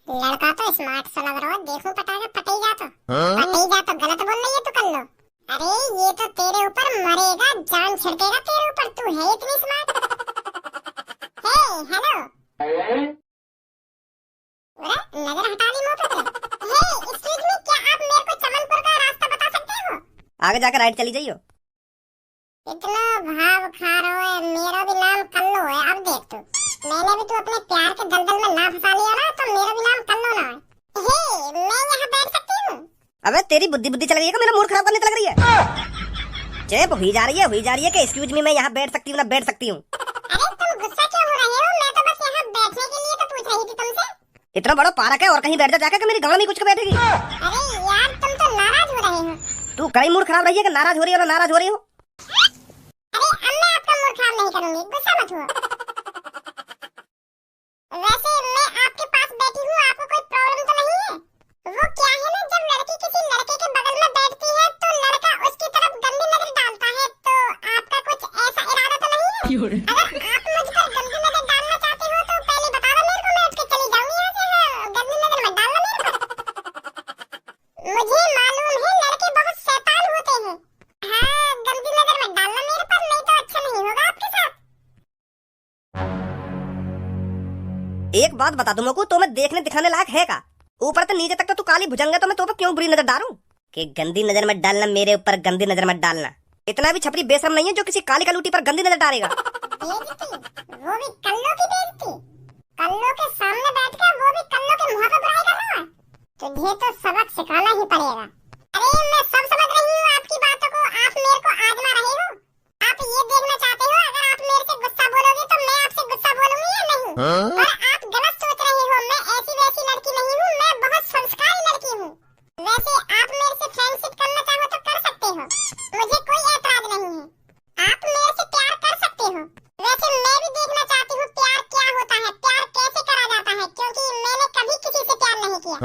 लड़का तो स्मार्ट सा लग रहा है, देखो पटाखा पटई जा तो गलत बोल रही है, तू कर लो। अरे ये तो तेरे ऊपर मरेगा, जान छिड़केगा तेरे ऊपर, तू है इतनी स्मार्ट। हे हेलो, नजर हटा ली मुंह पे। हे एक्सक्यूज मी, क्या आप मेरे को चमनपुर का रास्ता बता सकते हो? आगे जाकर राइट चली जाइयो। इतना भाव खा रहा है, मेरा भी नाम कल्लो है। अब देख तू, मैंने भी तू अपने प्यार के दलदल में ना फंसा लिया ना, तो मेरा भी नाम कल्लो ना है। हे, मैं यहाँ बैठ सकती हूँ? अबे तेरी बुद्धि बुद्धि चल रही है कि मेरा मूड खराब करने लग रही है। चेप हुई जा रही है कि एक्सक्यूज मी मैं यहाँ बैठ सकती हूँ ना बैठ सकती हूँ। अरे तुम गुस्सा क्यों हो रहे हो? मैं तो बस यहाँ बैठने के लिए तो पूछ रही थी तुमसे। इतना बड़ा पार्क है और कहीं बैठ जा जाकर कि मेरी गांव में कुछ के बैठेगी। अरे यार तुम तो नाराज हो रहे हो। तू कहीं मूड खराब रही है कि नाराज हो रही है और नाराज हो रही हो। अरे अब मैं आपका मूड खराब नहीं करूंगी, गुस्सा मत हुआ। वैसे मैं आपके पास बैठी हूँ, आपको कोई प्रॉब्लम तो नहीं है? वो क्या है ना, जब लड़की किसी लड़के के बगल में बैठती है तो लड़का उसकी तरफ गंदी नजर डालता है, तो आपका कुछ ऐसा इरादा तो नहीं है? अगर आप मुझ पर गंदी नजर डालना चाहते हो तो पहले बता दो मेरे को, मैं उठ के चली जाऊंगी यहाँ से। हाँ, गंदी नजर मत डालना मेरे पर। मुझे मालूम है लड़के बहुत शैतान होते हैं। हाँ, गंदी नजर मत डालना मेरे पर, नहीं तो अच्छा नहीं होगा आपके साथ। एक बात बता दूं मोकू, तो मैं देखने दिखाने लायक है का? ऊपर से नीचे तक तो तू काली भुजंग है, तो मैं तो पर क्यों बुरी नजर डालूं? कि गंदी नजर मत डालना मेरे ऊपर, गंदी नजर मत डालना। इतना भी छपरी बेशरम नहीं है जो किसी काली कलूटी पर गंदी नजर डालेगा। बेइज्जती, वो भी कल्लो की बेइज्जती। कल्लो के सामने बैठकर वो भी कल्लो के मुंह पे बुराई कर रहा है। तुझे तो सबक सिखाना ही पड़ेगा। अरे मैं सब समझ रही हूँ आपकी बातों को, आप मेरे को आजमा रहे हो। आप ये देखना चाहते हो अगर आप मेरे से गुस्सा बोलोगे तो मैं आपसे गुस्सा बोलूंगी या नहीं? पर आप गलत सोच रहे हो, मैं ऐसी वैसी लड़की नहीं हूँ, मैं बहुत संस्कारी लड़की हूँ। वैसे आप मेरे से फ्रेंडशिप करना चाहो तो कर सकते हो, मुझे कोई ऐतराज नहीं है। आप मेरे से प्यार कर सकते हो। वैसे मैं भी देखना चाहती हूँ प्यार क्या होता है, प्यार कैसे करा जाता है, क्योंकि मैंने कभी किसी से प्यार नहीं किया।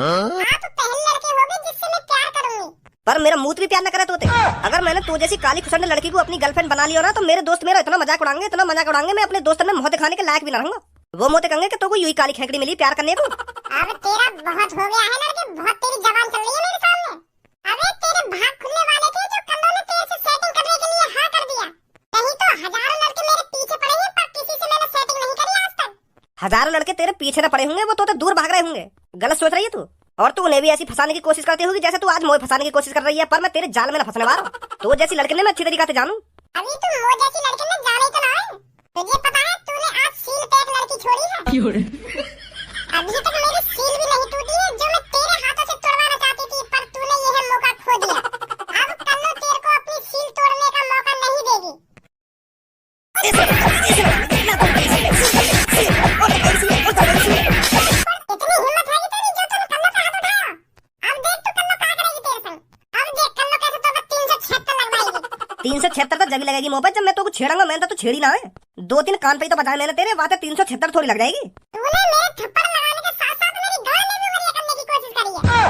आप पहले लड़के होगे जिससे मैं प्यार करूंगी। पर मेरा मूत भी प्यार न करे तोते। अगर मैंने तू जैसी काली खुसंड लड़की को अपनी गर्लफ्रेंड बना लिया ना, तो मेरे दोस्त मेरा इतना मजाक उड़ाएंगे, मैं अपने दोस्तों में मुंह दिखाने के लायक भी ना रहूंगा। वो मोते कहेंगे कि तो को यूं काली खेकड़ी मिली प्यार करने को। अब तेरा बहुत हो गया है लड़के, बहुत तेरी जबान चल रही है मेरे सामने। अबे तेरे भाग खुलने वाले थे जो कल्लो ने तेरे से सेटिंग करने के लिए हाँ कर दिया, नहीं तो हजारों लड़के मेरे पीछे पड़े हैं, पर किसी से मैंने सेटिंग नहीं करी आज तक। हजारों लड़के तेरे पीछे न पड़े होंगे, वो तो दूर भाग रहे होंगे। गलत सोच रही है तू, और तू उन्हें भी ऐसी फंसाने की कोशिश करती होगी जैसे तू आज मोए फंसाने की कोशिश कर रही है। पर मैं तेरे जाल में न फंसने वाला हूं। तो जैसी लड़के ने मैं अच्छी तरीके से जानूं। अभी तुम वो जैसी लड़के ने जाने तो ना है। तुझे पता है तूने आज सील पे एक लड़की छोड़ी है। अभी तक मेरी सील भी नहीं टूटी है जो मैं तेरे हाथों से तोड़वाना चाहती थी, पर तूने यह मौका खो दिया। अब कल्लो तेरे को अपनी सील तोड़ने का मौका नहीं देगी। इतनी हिम्मत है कि तेरी जो तूने कल्लो का हाथ उठाया। अब देख तू कल्लो क्या करेगी तेरे संग। अब देख कल्लो कैसे तो 376 लगवाएगी। 376 तो जब लगेगी मोहब्बत, जब मैं तो कुछ छेड़ूंगा। मैंने तो छेड़ी ना है, 2-3 कान पे तो बजाए मैंने तेरे, बात 376 थोड़ी लग जाएगी। तूने मेरे थप्पड़ लगाने के साथ साथ मेरी गाल में भी बढ़िया करने की कोशिश करी है।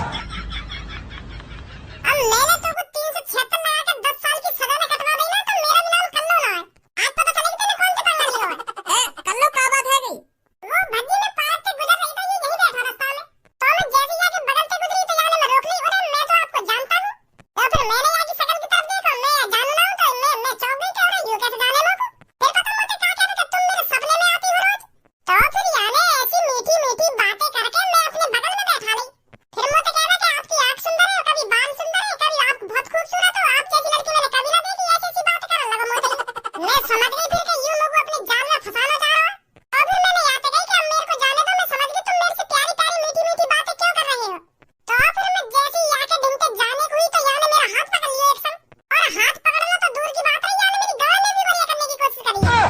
अब मैंने तो कुछ 376 लगाकर 10 साल की सजा न कटवा दी ना, तो मेरा भी नाम कल्लो ना है। आज पता चलेगी तूने कौन सी पंगा लिया है। कल्लो क्या बात है गई? वो भज्जी में पार्क से गुजर रही थी, यही बैठा रास्ता में, तो मैं जैसे जाके बगल से गुजरी तो जाने में रोक ली। अरे मैं तो आपको जानता हूँ। तो फिर मैंने यहाँ की शक्ल की तरफ देखा, मैं जानू ना हूँ, तो मैं चौंक गई कि अरे यूं कैसे जाने लोग। फिर पता मुझे क्या कहते कि तुम मेरे सपने में आती हो रोज। तो फिर यानी ऐसी मीठी मीठी बातें करके मैं अपने बगल में बैठा ली। फिर मुझे कहना कि आपकी आंख सुंदर है, कभी बाल सुंदर है, कभी आप बहुत खूबसूरत हो, आप जैसी लड़की मैंने कभी ना देखी। ऐसी ऐसी बातें करने लगा मुझे। मैं समझ गई फिर कि यूं लोग अपने जाल में फंसाना चाह रहा है। और फिर मैंने यहाँ से कही कि अब मेरे को जाने दो, मैं समझ गई तुम मेरे से प्यारी प्यारी मीठी मीठी बातें क्यों कर रहे हो। तो फिर मैं जैसे ही यहाँ के ढंग से जाने को हुई तो यहाँ ने मेरा हाथ पकड़ लिया एक संग, और हाथ पकड़ना तो दूर की बात है, यहाँ ने मेरी गाल में भी बढ़िया करने की कोशिश करी है।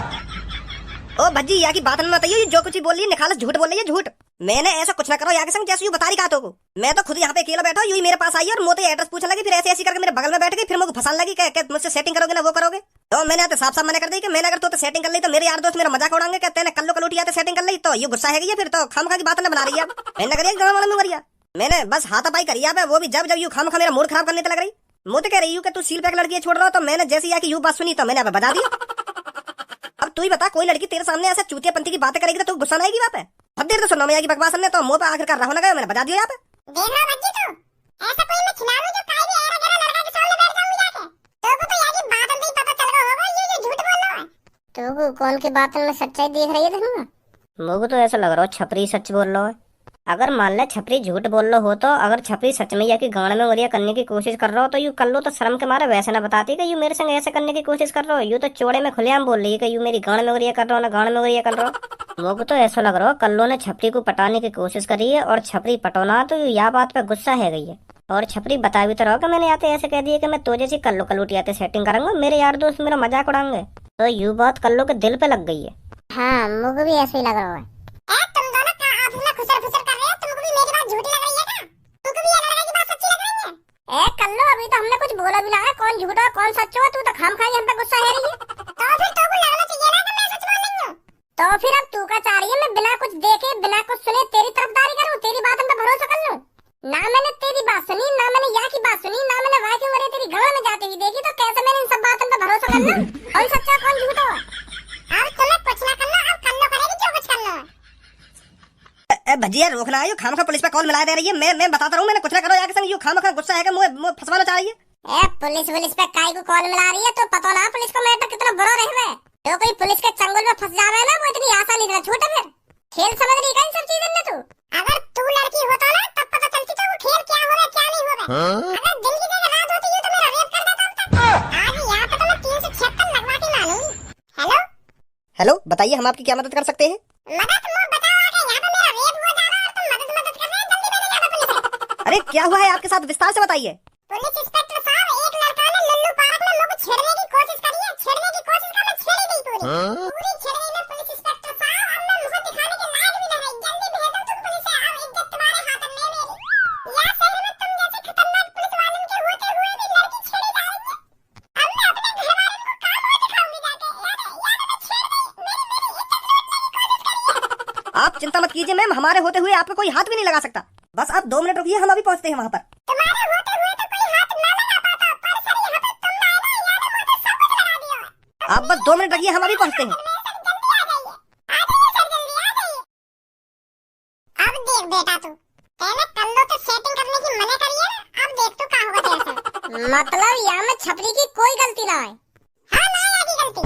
ओ भज्जी यहाँ की बात मत आइयो, जो कुछ भी बोल रही है निखालस झूठ बोल रही है, झूठ। मैंने ऐसा कुछ ना करो यहाँ के संग जैसे यूं बता रही कहा को। मैं तो खुद यहाँ पे अकेला बैठा हूँ, यूं मेरे पास आई और मोते एड्रेस पूछने लगी, फिर ऐसे ऐसी करके मेरे बगल में बैठ गई, फिर मुझे फंसाने लगी कि मुझसे सेटिंग करोगे ना वो करोगे। तो मैंने तो साफ साफ मना कर दी कि मैंने अगर तो सेटिंग कर ली तो मेरे यार दोस्त मेरा मजाक उड़ाएंगे, कहते हैं कल्लो कलूटी आते सेटिंग कर ली, तो ये गुस्सा है फिर तो खामखा की बात न बना रही है। मैंने करिए गाँव वाला में करिया, मैंने बस हाथापाई करी है, वो भी जब जब यूं खामखा मेरा मूड खराब करने लग रही। मुझे कह रही हूँ कि तू सील पे एक लड़की छोड़ रहा हो, तो मैंने जैसे यहाँ की यूं बात सुनी तो मैंने अब बता दी। अब तू ही बता, कोई लड़की तेरे सामने ऐसा चूतियापंती की बातें करेगी तो तू गुस्सा नहीं आएगी वहाँ पे? अब देर तो सुनना मैया की बकवास ने तो मुंह पे आखिरकार रहो ना गए मैंने बता दिया यहाँ पे। देख रहा भज्जी तू, ऐसा कोई मैं खिला लूं जो काई भी ऐरा गैरा लड़का के सामने बैठ जाऊं जाके। तो को तो यार की बात नहीं पता चल रहा होगा ये जो झूठ बोल रहा है। तो को कौन की बात में सच्चाई देख रही है तुम? मुझे तो ऐसा लग रहा है छपरी सच बोल रहा है। अगर मान ले छपरी झूठ बोल रहा हो तो अगर छपरी सच में या कि गाड़ में उरिया करने की कोशिश कर रहा हो तो यू कर लो तो शर्म के मारे वैसे ना बताती कि यू मेरे संग ऐसे करने की कोशिश कर रहा हो। यू तो चौड़े में खुलेआम बोल रही है कि यू मेरी गाड़ में उरिया कर रहा हो ना गाड़ में उरिया कर रहा हो। मुझे तो ऐसा लग रहा है कल्लो ने छपरी को पटाने की कोशिश करी है और छपरी पटोना तो यह बात पे गुस्सा है गई है। और छपरी बता भी तो रहो कि मैंने आते ऐसे कह दिया कि मैं तो जैसी कल्लो कलूटी आते सेटिंग करूंगा, मेरे यार दोस्त मेरा मजाक उड़ाएंगे। तो यू बात कल्लो के दिल पे लग गई है। हाँ मुझे भी ऐसे ही लग रहा है। तुम दोनों का आपस में खुसर खुसर कर रहे हो, तुमको भी मेरी बात झूठी लग रही है क्या? तुमको भी ये लग रहा है कि बात सच्ची लग रही है? कल्लो अभी तो हमने कुछ बोला भी ना है, कौन झूठा कौन सच्चा है, तू तो खामखाई हम पे गुस्सा है रही है। तो फिर तो को लगना चाहिए ना कि मैं सच बोल रही हूं। तो फिर अब तू का चाह रही है मैं बिना कुछ देखे बिना कुछ सुने तेरी तरफदारी करूं, तेरी बात पे भरोसा कर लूं? ना मैंने तेरी बात सुनी, ना मैंने यहाँ की बात सुनी, ना मैंने वहाँ की उम्र तेरी गला में जाती हुई देखी, तो कैसे मैंने इन सब बातों पे भरोसा करना? कौन सच्चा कौन झूठा है? अब तुम्हें कुछ ना करना, अब कल्लो करेगी जो कुछ करना है। भजिया रोकना है, यू खामखा पुलिस पे कॉल मिला दे रही है। मैं बताता रहूं मैंने कुछ ना करो यार के संग। यू खामखा गुस्सा है कि मुझे फंसवाना चाह रही है। पुलिस पे काई को कॉल मिला रही है तो पता ना पुलिस को मैटर कितना बुरा रहे। जो कोई पुलिस के चंगुल में फंस जावे ना वो इतनी आसानी से छूटे। फिर खेल समझ रही है इन सब चीजों में तू? अगर तू लड़की होता ना तब पता चलती तो वो खेल क्या हो रहा क्या नहीं हो रहा। अगर दिन की जगह रात होती है तो मेरा रेप कर देता अब तक। आज यहाँ पे तो मैं 376 लगवा के मालूम। हेलो हेलो बताइए हम आपकी क्या मदद कर सकते हैं? मदद मुझे बताओ आगे, यहाँ पे मेरा रेप हो जा रहा है और तुम मदद कर रहे हैं। जल्दी भेजो यहाँ पे पुलिस। अरे क्या हुआ है आपके साथ, विस्तार से बताइए। पुलिस इंस्पेक्टर साहब, एक लड़का ने लल्लू पार्क में मुझे छेड़ने की कोशिश करी है। छेड़ने की कोशिश का मैं छेड़ी गई पूरी छेड़ी में। पुलिस इंस्पेक्टर साहब अब मैं मुंह दिखाने के लायक भी नहीं। जल्दी भेजो तुम पुलिस से, अब इज्जत तुम्हारे हाथ में है मेरी। या शहर में तुम जैसे खतरनाक पुलिस वालों के होते हुए भी लड़की छेड़ी जा रही है। अब मैं अपने घर वालों को काम और दिखाऊंगी जाके। यार मैं छेड़ दी, मेरी इज्जत लूटने की कोशिश करी है। आप चिंता मत कीजिए मैम, हमारे होते हुए आप पे कोई हाथ भी नहीं लगा सकता। बस आप 2 मिनट रुकिए, हम अभी पहुंचते हैं वहाँ पर। तुम्हारे होते हुए तो कोई हाथ ना लगा पाता, पर सर यहाँ पे तुम आए ना, यार मुझे सब कुछ लगा दिया। आप बस 2 मिनट रखिए, हम अभी पहुंचते हैं। अब देख बेटा तू, पहले कल्लो तो सेटिंग करने की मना करी है ना, अब देख तू क्या होगा तेरे साथ। मतलब यहाँ में छपरी की कोई गलती ना है। हाँ ना यहाँ की गलती,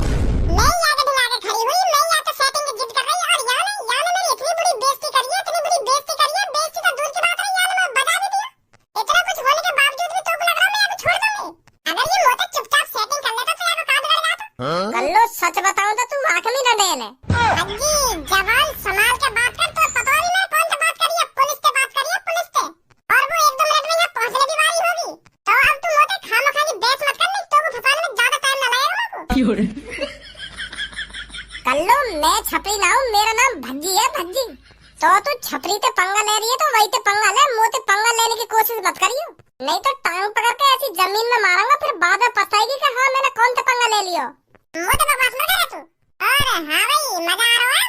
मैं यहाँ के ढिला के खड़ी हुई, मैं यहाँ तो सेटिंग की जिद कर रही और यहाँ ने मेरी इतनी बड़ी बेइज्जती करी है, इतनी बड़ी बेइज्जती करी है, बेइज्जती तो दूर की बात है यहाँ ने मुझे बजा भी दिया। इतना कुछ होने के बावजूद भी तो लग रहा मैं अभी छोड़ दूंगी। अगर ये मोटे चुपचाप सेटिंग कर लेता तो यार काम कर जाता। कल्लो सच बताऊं तो तू आंख में न डेल है। अजी जवान संभाल के बात कर, तो पता नहीं मैं कौन से बात करी है, पुलिस से बात करी है पुलिस से। और वो 1-2 मिनट में यहाँ पहुंचने की बारी होगी। तो अब तू मोटे खामखा की बहस मत कर, नहीं तो वो फंसाने में ज्यादा टाइम न लगेगा। कल्लो मैं छपरी ना हूँ, मेरा नाम भज्जी है भज्जी। तो तू छपरी ते पंगा ले रही है तो वही ते पंगा ले, मोटे पंगा लेने की कोशिश मत करियो, नहीं तो टांग पकड़ के ऐसी जमीन में मारूंगा, फिर बाद में पछताएगी कि हाँ मैंने कौन सा पंगा ले लियो। मोटे बकवास मत कर तू। अरे हाँ भाई मजा आ रहा है।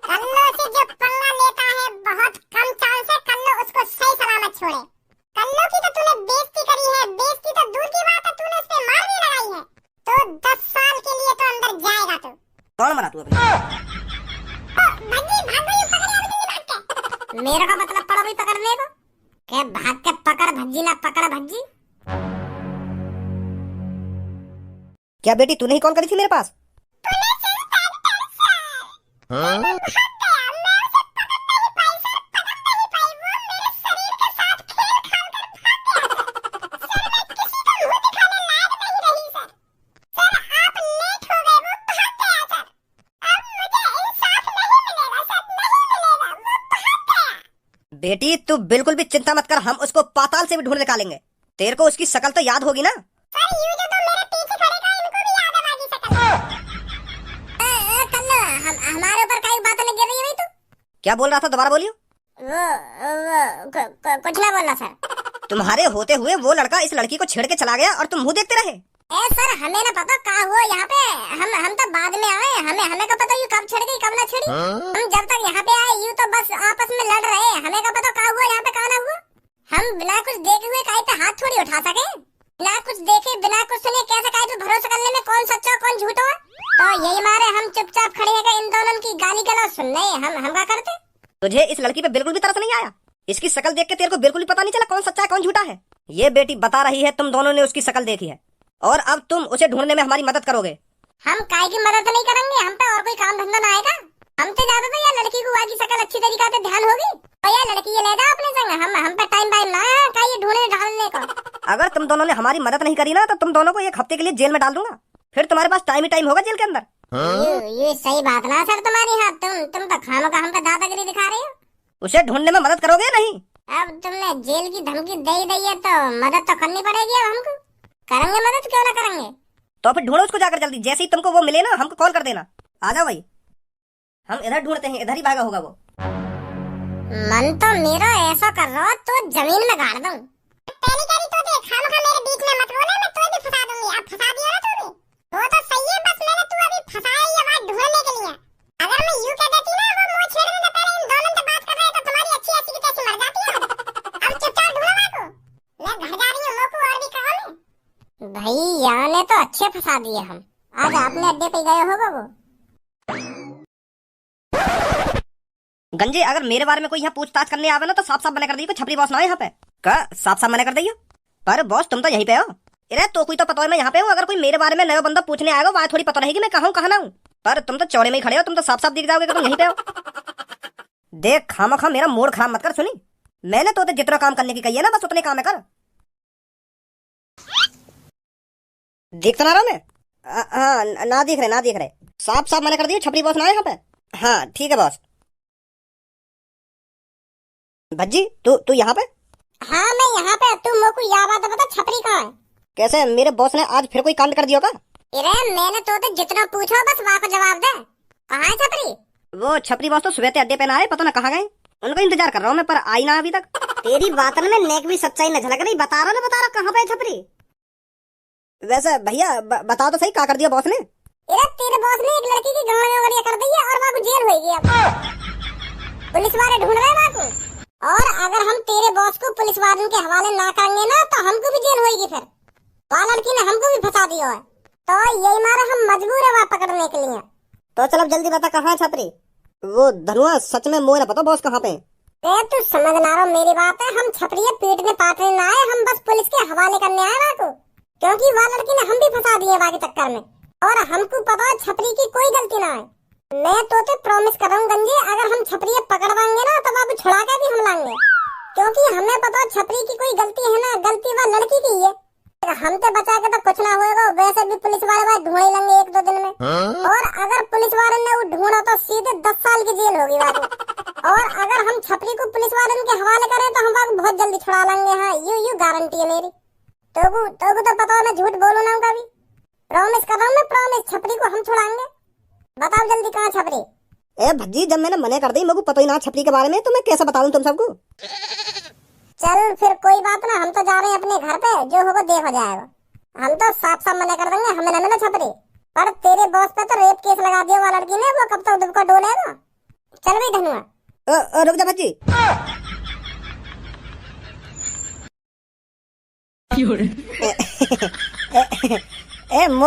कल्लो से जो पंगा लेता है बहुत कम चांस है कल्लो उसको सही सलामत छोड़े। कल्लो की तो तूने बेइज्जती करी है, बेइज्जती तो दूर की बात है, तूने उस पे मार भी लगाई है। तो 10 साल के लिए तो अंदर जाएगा तू। कौन मना तू अभी? भज्जी भाग गई, पकड़ अभी जल्दी भाग के। मेरे का मतलब पड़ा भी पकड़ने को? क्या भाग के पकड़ भज्जी ना पकड़ भज्जी। क्या बेटी तूने ही कॉल करी थी मेरे पास? बेटी तू बिल्कुल भी चिंता मत कर, हम उसको पाताल से भी ढूंढ निकालेंगे। तेरे को उसकी शकल तो याद होगी ना? सर ये जो तो मेरे पीछे खड़े का इनको भी याद है बाकी शकल। कल्लो हमारे ऊपर काई बात नहीं गिर रही है भाई तू? क्या बोल रहा था, दोबारा बोलियो। कुछ ना बोलना सर। तुम्हारे होते हुए वो लड़का इस लड़की को छेड़ के चला गया और तुम मुंह देखते रहे। सर हमें ना पता क्या हुआ यहाँ पे, हम तो बाद में आए, हमें का पता ये कब छेड़ गई कब ना छेड़ी। हम जब तक यहाँ पे आए यूं तो बस आपस में लड़ रहे, हमें का पता क्या हुआ यहाँ पे क्या ना हुआ। हम बिना कुछ देखे हुए काई पे हाथ थोड़ी उठा सके, बिना कुछ देखे बिना कुछ सुने कैसे काई पे भरोसा करने में कौन सच्चा कौन झूठा है। तो यही मारे हम चुपचाप खड़े हैं इन दोनों की गाली गलौज सुन रहे, हम क्या करते। तुझे इस लड़की पे बिल्कुल भी तरस नहीं आया? इसकी शक्ल देख के तेरे को बिल्कुल भी पता नहीं चला कौन सच्चा है कौन झूठा है? ये बेटी बता रही है तुम दोनों ने उसकी शक्ल देखी है और अब तुम उसे ढूंढने में हमारी मदद करोगे। हम काय की मदद नहीं करेंगे, हम पे और कोई काम धंधा ना आएगा। हम तो ज्यादा तो यार लड़की को की शक्ल अच्छी तरीका से ध्यान होगी और यार लड़की ये ले जा अपने संग, हम पे टाइम ना है का ये ढूंढने ढालने को। अगर तुम दोनों ने हमारी मदद नहीं करी ना तो तुम दोनों को 1 हफ्ते के लिए जेल में डाल दूंगा, फिर तुम्हारे पास टाइम ही टाइम होगा जेल के अंदर। ये सही बात ना सर तुम्हारी। हाँ तुम तो खामोखा हम पे दादागिरी दिखा रहे हो। उसे ढूंढने में मदद करोगे नहीं? अब तुमने जेल की धमकी दे ही दी है तो मदद तो करनी पड़ेगी। अब हमको करेंगे मदद, क्यों ना करेंगे। तो फिर ढूंढो उसको जाकर जल्दी, जैसे ही तुमको वो मिले ना हमको कॉल कर देना। आ जाओ भाई, हम इधर ढूंढते हैं, इधर ही भागा होगा वो। मन तो मेरा ऐसा कर रहा तो जमीन में गाड़ दूं। पहली करी तो देख, खामोखा मेरे बीच में मत बोले, मैं तो भी फंसा दूंगी। अब फंसा दिया ना तूने, वो तो सही है, बस मैंने तू अभी फंसाया ये बात ढूंढने के लिए। अगर मैं यूं कह देती ना वो मुंह छेड़ने से पहले इन दोनों से बात कर रहे तो तुम्हारी अच्छी ऐसी की तैसी मर जाती है। अब चुपचाप ढूंढो मां को, मैं घर जा रही हूं, मोको और भी काम है। भाई यहाँ ने तो अच्छे फंसा दिए हम। आज आपने अड्डे पे गए होगा वो। गंजे अगर मेरे बारे में कोई यहाँ पूछताछ करने आवे ना तो साफ साफ मना कर दी, कोई छपरी बॉस ना है यहाँ पे। का साफ साफ मना कर दी। पर बॉस तुम तो यहीं पे हो। अरे तो कोई तो पता है मैं यहाँ पे हूँ। अगर कोई मेरे बारे में नया बंदा पूछने आएगा वहाँ थोड़ी पता रहेगी मैं कहाँ हूँ कहाँ ना हूँ। पर तुम तो चौड़े में ही खड़े हो, तुम तो साफ साफ दिख जाओगे कि तुम यहीं पे हो। देख खामखा मेरा मूड खराब मत कर। सुनी, मैंने तो जितना काम करने की कही है ना बस उतने काम है कर। देख तो ना रहा मैं? हाँ ना दिख रहे साफ साफ मना कर दिया, छपरी बॉस ना है यहाँ पे। हाँ ठीक है बॉस। भज्जी तू यहाँ पे? हाँ मैं यहाँ पे। तू मोको या बात बता, छपरी कहाँ है? कैसे मेरे बॉस ने आज फिर कोई कांड कर दिया का? अरे मैंने तो जितना पूछा बस वहाँ को जवाब दे। कहाँ है छपरी? वो छपरी बॉस तो सुबह से अड्डे पे ना आए, पता ना कहाँ गए। उनका इंतजार कर रहा हूँ मैं पर आई ना अभी तक। तेरी बात में नेक भी सच्चाई न झलक रही। बता रहा कहाँ पे है छपरी। वैसे भैया बता तो सही क्या कर दिया बॉस ने? अरे तेरे बॉस ने एक लड़की की गाड़ी कर दी है और वहाँ को जेल होगी। अब पुलिस वाले ढूंढ रहे हैं वहाँ को, और अगर हम तेरे बॉस को पुलिस वालों के हवाले ना करेंगे ना तो हमको भी जेल होगी। फिर वहाँ लड़की ने हमको भी फंसा दिया है, तो यही मारे हम मजबूर है वहाँ पकड़ने के लिए। तो चल अब जल्दी बता कहाँ है छपरी। वो धनुआ सच में मोह न पता बॉस कहाँ पे। तू समझ ना रहा मेरी बात है। हम छपरी पीटने पाटने ना आए, हम बस पुलिस के हवाले करने आए वहाँ को, क्योंकि वहाँ लड़की ने हम भी फंसा दिए वहाँ के चक्कर में, और हमको पता है छपरी की कोई गलती ना है। मैं तो प्रॉमिस कर रहा हूँ गंजे, अगर हम छपरी पकड़वाएंगे ना तो वहाँ छुड़ा के भी हम लाएंगे, क्योंकि हमें पता है छपरी की कोई गलती है ना, गलती वह लड़की की है। हम तो बचा के तो कुछ ना होएगा, वैसे भी पुलिस वाले बात ढूंढ लेंगे 1-2 दिन में। और अगर पुलिस वाले ने वो ढूंढा तो सीधे 10 साल की जेल होगी बात। और अगर हम छपरी को पुलिस वाले के हवाले करें तो हम बहुत जल्दी छुड़ा लेंगे। हाँ यू गारंटी है मेरी। तो पता है मैं झूठ बोलू ना कभी। प्रॉमिस कर रहा हूँ मैं, प्रॉमिस। छपरी को हम छुड़ाएंगे। बताओ जल्दी कहाँ छपरी? ए भज्जी जब मैंने मना कर दी, मेरे को पता ही ना छपरी के बारे में, तो मैं कैसे बताऊं तुम सबको। चल फिर कोई बात ना, हम तो जा रहे हैं अपने घर पे, जो होगा देखा जाएगा। हम तो साफ साफ मना कर देंगे, हमें न मिला छपरी। पर तेरे बॉस पे तो रेप केस लगा दिया वो लड़की ने, वो कब तक दुबका डोलेगा। चल भाई धनुआ। रुक जा भज्जी।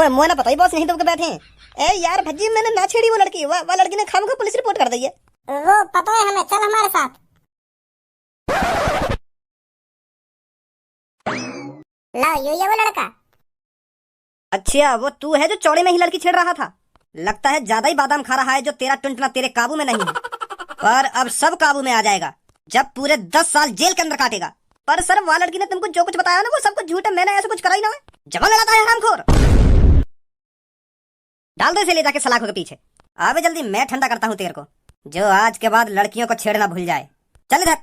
मोह ना पता ही बॉस नहीं तो बैठे हैं। ए यार भज्जी मैंने ना छेड़ी वो लड़की, वो लड़की ने खामखा पुलिस रिपोर्ट कर दी है। वो पता है हमें, चल हमारे साथ। ला ये वो लड़का। अच्छा वो तू है जो चौड़े में ही लड़की छेड़ रहा था। लगता है ज्यादा ही बादाम खा रहा है जो तेरा टुनटुना तेरे काबू में नहीं है। पर अब सब काबू में आ जाएगा जब पूरे 10 साल जेल के अंदर काटेगा। पर सर वो लड़की ने तुमको जो कुछ बताया ना वो सब कुछ झूठ है, मैंने ऐसा कुछ करा ही ना है। जमा लड़ाता है हरामखोर। डाल दो इसे ले जाके सलाखों के पीछे। आवे जल्दी, मैं ठंडा करता हूँ तेरे को, जो आज के बाद लड़कियों को छेड़ना भूल जाए। चल इधर।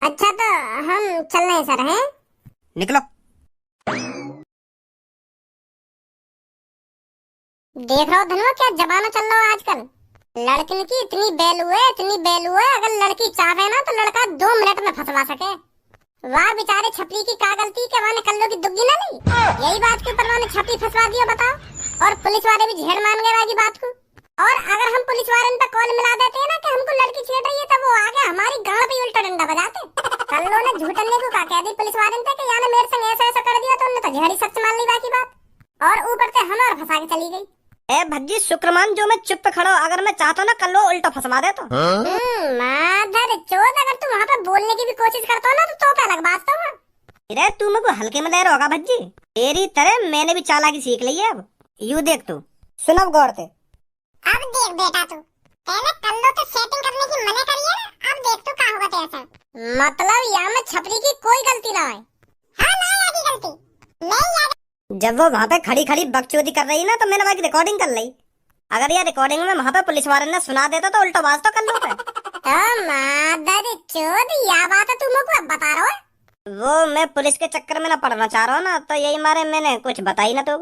अच्छा तो हम चल रहे हैं सर, हैं? निकलो। देख रहा हो धनुआ क्या जमाना चल रहा है आजकल। लड़कियों की इतनी वैल्यू है, अगर लड़की चाहे ना तो लड़का 2 मिनट में फंसवा सके। वाह बेचारे छपरी की क्या गलती के वाने कल्लो की दुग्गी ना ली। यही बात के ऊपर वाने छपरी फंसवा दिया बताओ, और पुलिस वाले भी झेड़ मान गए वाली बात को। और अगर हम पुलिस वाले पे कॉल मिला देते हैं ना कि हमको लड़की छेड़ रही है, तो वो आगे हमारी गांड पे उल्टा डंडा बजाते। कल्लो ने झूठने को कह दी पुलिस वाले पे कि यार मेरे संग ऐसा ऐसा कर दिया, तो उन्होंने तो झेड़ी सच मान ली बाकी बात, और ऊपर से हमारा फंसा के चली गई। ए भज्जी शुक्रमान जो मैं चुप पे खड़ा हूं, अगर मैं चाहता हूँ ना कल वो उल्टा फंसवा दे तो। माधर चोद, अगर तू वहाँ पे बोलने की भी कोशिश करता हो ना तो पे अलग बात तो है। अरे तू मेरे को हल्के में ले रहा होगा भज्जी, तेरी तरह मैंने भी चालाकी सीख ली है अब। यू देख तू, सुनब गौर से। अब देख बेटा, तू पहले कल्लो तो सेटिंग करने की मना करिए ना, अब देख तू क्या होगा तेरे साथ। मतलब यहाँ में छपरी की कोई गलती ना है। हाँ ना आगे गलती नहीं आगे। जब वो वहाँ पे खड़ी खड़ी बकचोदी कर रही ना तो मैंने वहाँ की रिकॉर्डिंग कर ली। अगर ये रिकॉर्डिंग में वहाँ पे पुलिस वाले ने सुना देता तो उल्टा बात तो कर लो पे। तो मादर चोद, या बात है तू मुझको अब बता रहा है। वो मैं पुलिस के चक्कर में ना पड़ना चाह रहा हूँ ना, तो यही मारे मैंने कुछ बताई ना तो।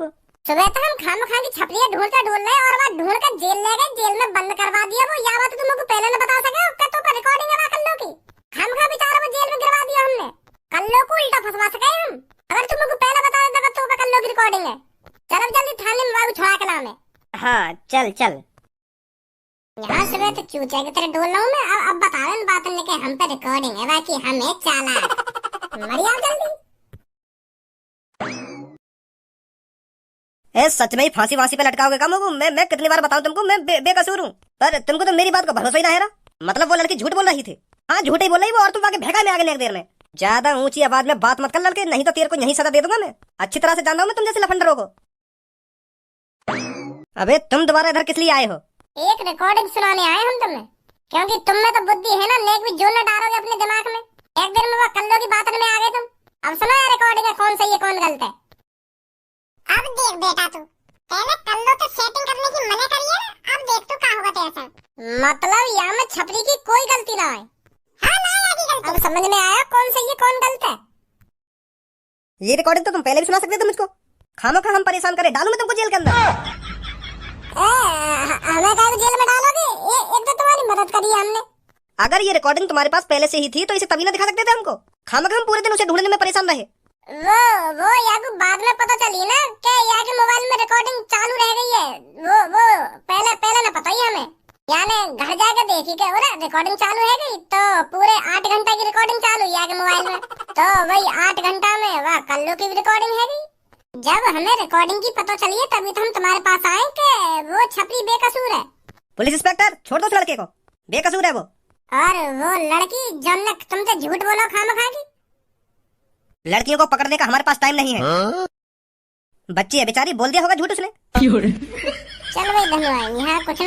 सुबह तो हम खाम खा की छपरियाँ ढूंढते ढूंढ रहे और वहाँ ढूंढ कर जेल ले गए, जेल में बंद करवा दिया। वो या बात तुम लोग पहले न बता सके, उसका तो रिकॉर्डिंग है कल्लो की। खाम खा बेचारा वो जेल में गिरवा दिया हमने, कल्लो को उल्टा फंसवा सके हम। अगर तुम लोग पहले बता देता तो कल्लो की रिकॉर्डिंग है। चल अब जल्दी थाने में बाबू छोड़ा के नाम है। हाँ चल चल। यहाँ सुबह तो चूचे की तरह डोल रहा हूँ मैं। अब बता रहे बात के हम पे रिकॉर्डिंग है बाकी हमें चाला मरिया जल्दी। ए सच में ही फांसी वासी पे लटकाओगे काम को? मैं कितनी बार बताऊं तुमको, मैं बेकसूर हूँ, पर तुमको तो मेरी बात का भरोसा ही ना है ना। मतलब वो लड़की झूठ बोल रही थी। हाँ झूठ ही बोल रही वो, और तुम आगे भेगा में आगे एक देर में। ज्यादा ऊंची आवाज में बात मत कर लड़के, नहीं तो तेरे को यही सजा दे दूंगा मैं। अच्छी तरह से जानता हूँ मैं तुम जैसे लफंडरों को। अबे तुम दोबारा इधर किस लिए आए हो? एक रिकॉर्डिंग सुनाने आए हम तुम्हें, क्योंकि तुम में तो बुद्धि है ना, नेक भी जो न डालोगे अपने दिमाग में। एक दिन में वो कल्लो की बात में आ गए तुम। अब सुनो यार रिकॉर्डिंग है, कौन सही है कौन गलत है। अब देख बेटा, तू पहले कल्लो तो सेटिंग करने की मना करिए ना, अब देख तू क्या होगा तेरे साथ। मतलब यहाँ में छपरी की कोई गलती ना है। हाँ ना आगे गलती। अब समझ में आया कौन सही है कौन गलत है। ये रिकॉर्डिंग तो तुम पहले भी सुना सकते थे मुझको। खामो खा हम परेशान करे, डालू मैं तुमको जेल के अंदर। हमें क्या जेल में डालोगे? एक तो तुम्हारी मदद करी है हमने। अगर ये रिकॉर्डिंग तुम्हारे पास पहले से ही थी तो इसे तभी ना दिखा सकते थे हमको। खामो खा हम पूरे दिन उसे ढूंढने में परेशान रहे। वो यार को बाद में पता चली ना कि यार के मोबाइल में रिकॉर्डिंग चालू रह गई है। वो पहले ना पता ही हमें। यानी घर जाकर देखी के बोला रिकॉर्डिंग चालू है गई, तो पूरे 8 घंटा की रिकॉर्डिंग चालू है के मोबाइल में। तो वही 8 घंटा में वह कल्लू की रिकॉर्डिंग है गई। जब हमें रिकॉर्डिंग की पता चली है तभी तो हम तुम्हारे पास आए कि वो छपरी बेकसूर है। पुलिस इंस्पेक्टर छोड़ दो उस लड़के को, बेकसूर है वो। और वो लड़की जो तुमसे झूठ बोलो खामखा की। लड़कियों को पकड़ने का हमारे पास टाइम नहीं है। बच्ची है बेचारी, बोल दिया होगा झूठ उसने। चल भाई धन्यवाद, यहाँ कुछ